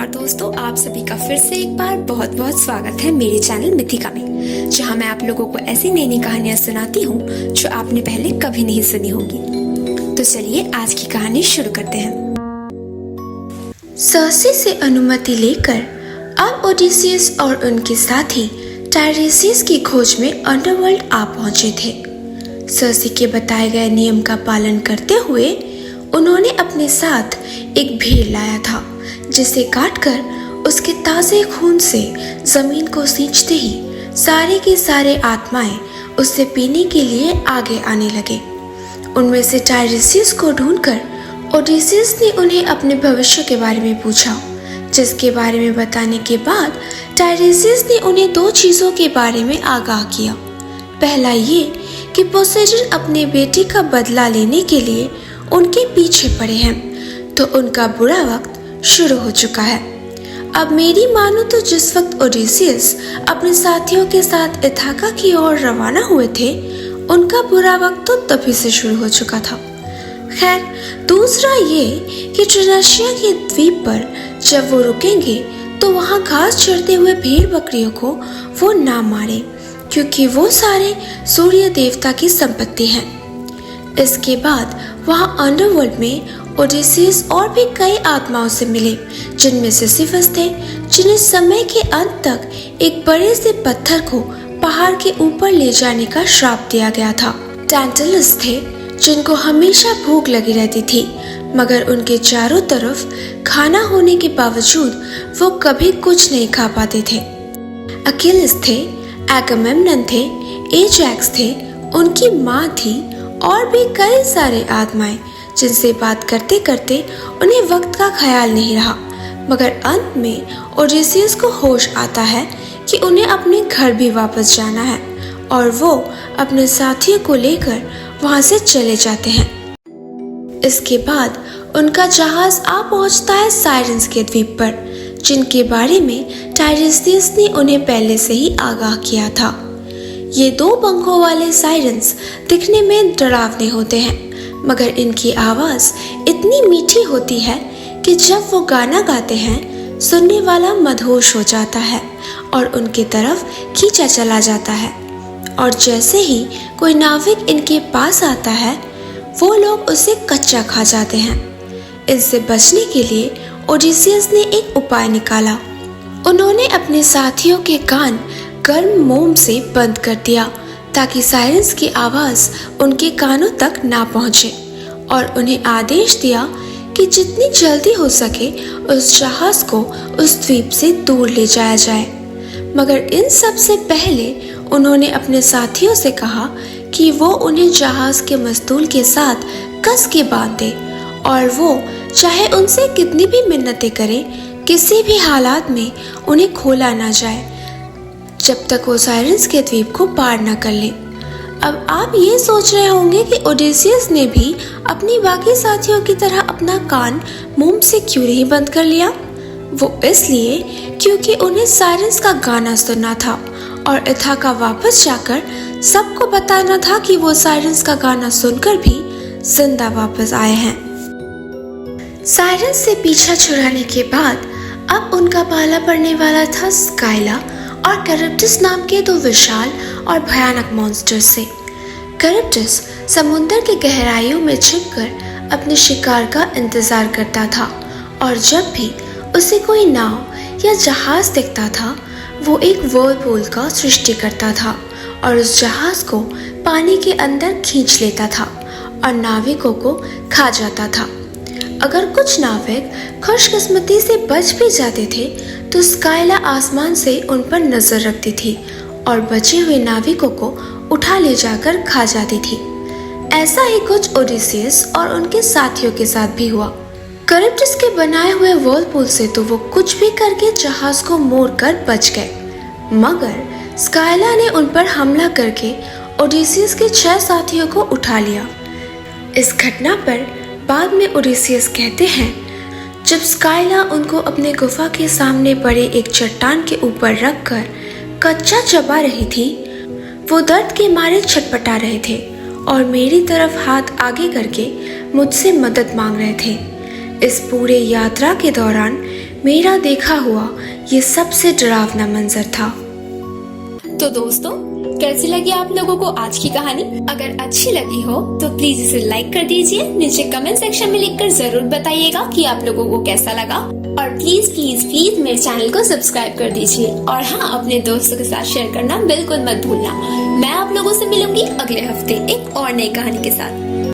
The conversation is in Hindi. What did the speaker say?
नमस्कार दोस्तों, आप सभी का फिर से एक बार बहुत बहुत स्वागत है मेरे चैनल मिथिका में, जहां मैं आप लोगों को ऐसी नई नई कहानियां सुनाती हूं जो आपने पहले कभी नहीं सुनी होंगी। तो चलिए आज की कहानी शुरू करते हैं। सर्सी से अनुमति लेकर अब ओडिसियस और उनके साथी टायरेसिस की खोज में अंडरवर्ल्ड आ पहुंचे थे। सर्सी के बताए गए नियम का पालन करते हुए उन्होंने अपने साथ एक भेड़ लाया था, जिसे काटकर उसके ताजे खून से जमीन को सींचते ही सारे के सारे आत्माएं उससे पीने के लिए आगे आने लगे। उनमें से टायरेसिस को ढूंढकर ओडिसियस ने उन्हें अपने भविष्य के बारे में पूछा, जिसके बारे में बताने के बाद टायरेसिस ने उन्हें दो चीजों के बारे में आगाह किया। पहला ये कि पोसेइडन अपने बेटे का बदला लेने के लिए उनके पीछे पड़े हैं, तो उनका बुरा वक्त शुरू हो चुका है। अब मेरी मानो तो जिस वक्त ओडिसियस अपने साथियों के साथ इथाका की ओर रवाना हुए थे, उनका बुरा वक्त तो तभी से शुरू हो चुका था। खैर, दूसरा ये कि ट्रिनाशिया के द्वीप पर जब वो रुकेंगे तो वहाँ घास चरते हुए भेड़ बकरियों को वो ना मारे, क्योंकि वो सारे सूर्य देवता की संपत्ति है। इसके बाद वहाँ अंडरवर्ल्ड में ओडिसियस और भी कई आत्माओं से मिले, जिनमें सिसिफस थे, जिन्हें समय के अंत तक एक बड़े से पत्थर को पहाड़ के ऊपर ले जाने का श्राप दिया गया था। टैंटलस थे, जिनको हमेशा भूख लगी रहती थी, मगर उनके चारों तरफ खाना होने के बावजूद वो कभी कुछ नहीं खा पाते थे। अकिलिस थे, एगामेम्नन थे, एजैक्स थे, उनकी माँ थी और भी कई सारे आत्माएं, जिनसे बात करते करते उन्हें वक्त का ख्याल नहीं रहा। मगर अंत में ओडिसियस को होश आता है कि उन्हें अपने घर भी वापस जाना है, और वो अपने साथियों को लेकर वहां से चले जाते हैं। इसके बाद उनका जहाज आ पहुंचता है साइरेंस के द्वीप पर, जिनके बारे में टायरेसिस ने उन्हें पहले से ही आगाह किया था। ये दो पंखों वाले साइरेंस दिखने में डरावने होते हैं, मगर इनकी आवाज इतनी मीठी होती है कि जब वो गाना गाते हैं, सुनने वाला मदहोश हो जाता है और उनकी तरफ खींचा चला जाता है। और जैसे ही कोई नाविक इनके पास आता है, वो लोग उसे कच्चा खा जाते हैं। इससे बचने के लिए ओडिसियस ने एक उपाय निकाला। उन्होंने अपने साथियों के कान गर्म मोम से बंद कर दिया, ताकि साइरेंस की आवाज उनके कानों तक ना पहुंचे, और उन्हें आदेश दिया कि जितनी जल्दी हो सके उस जहाज को उस द्वीप से दूर ले जाया जाए। मगर इन सब से पहले उन्होंने अपने साथियों से कहा कि वो उन्हें जहाज के मस्तूल के साथ कस के बांध दे, और वो चाहे उनसे कितनी भी मिन्नतें करे, किसी भी हालात में उन्हें खोला ना जाए, जब तक वो साइरेंस के द्वीप को पार न कर ले। अब आप ये सोच रहे होंगे कि ओडिसियस ने भी अपनी बाकी साथियों की तरह अपना कान मोम से क्यों नहीं बंद कर लिया। वो इसलिए क्योंकि उन्हें साइरेंस का गाना सुनना था, और इथाका वापस जाकर सबको बताना था कि वो साइरेंस का गाना सुनकर भी जिंदा वापस आए हैं। साइरेंस से पीछा छुड़ाने के बाद अब उनका पाला पड़ने वाला था स्काइला और कैरिप्टस नाम के दो विशाल और भयानक मॉन्स्टर से। कैरिप्टस समुद्र के गहराइयों में छिपकर अपने शिकार का इंतजार करता था, और जब भी उसे कोई नाव या जहाज दिखता था, वो एक व्हर्लपूल का सृष्टि करता था और उस जहाज को पानी के अंदर खींच लेता था और नाविकों को खा जाता था। अगर कुछ नाविक खुशकिस्मती से बच भी जाते थे, तो स्काइला आसमान से उन पर नजर रखती थी और बचे हुए नाविकों को उठा ले जाकर खा जाती थी। ऐसा ही कुछ ओडिसियस और उनके साथियों के साथ भी हुआ। कैरिप्टस के बनाए हुए व्हर्लपूल से तो वो कुछ भी करके जहाज को मोड़कर बच गए, मगर स्काइला ने उन पर हमला करके ओडिसियस के 6 साथियों को उठा लिया। इस घटना पर बाद में ओडिसियस कहते हैं, जब स्काइला उनको अपने गुफा के सामने पड़े एक चट्टान के ऊपर रखकर कच्चा चबा रही थी, वो दर्द के मारे छटपटा रहे थे और मेरी तरफ हाथ आगे करके मुझसे मदद मांग रहे थे। इस पूरे यात्रा के दौरान मेरा देखा हुआ ये सबसे डरावना मंजर था। तो दोस्तों, कैसी लगी आप लोगों को आज की कहानी? अगर अच्छी लगी हो तो प्लीज इसे लाइक कर दीजिए। नीचे कमेंट सेक्शन में लिखकर जरूर बताइएगा कि आप लोगों को कैसा लगा। और प्लीज प्लीज प्लीज मेरे चैनल को सब्सक्राइब कर दीजिए। और हाँ, अपने दोस्तों के साथ शेयर करना बिल्कुल मत भूलना। मैं आप लोगों से मिलूंगी अगले हफ्ते एक और नई कहानी के साथ।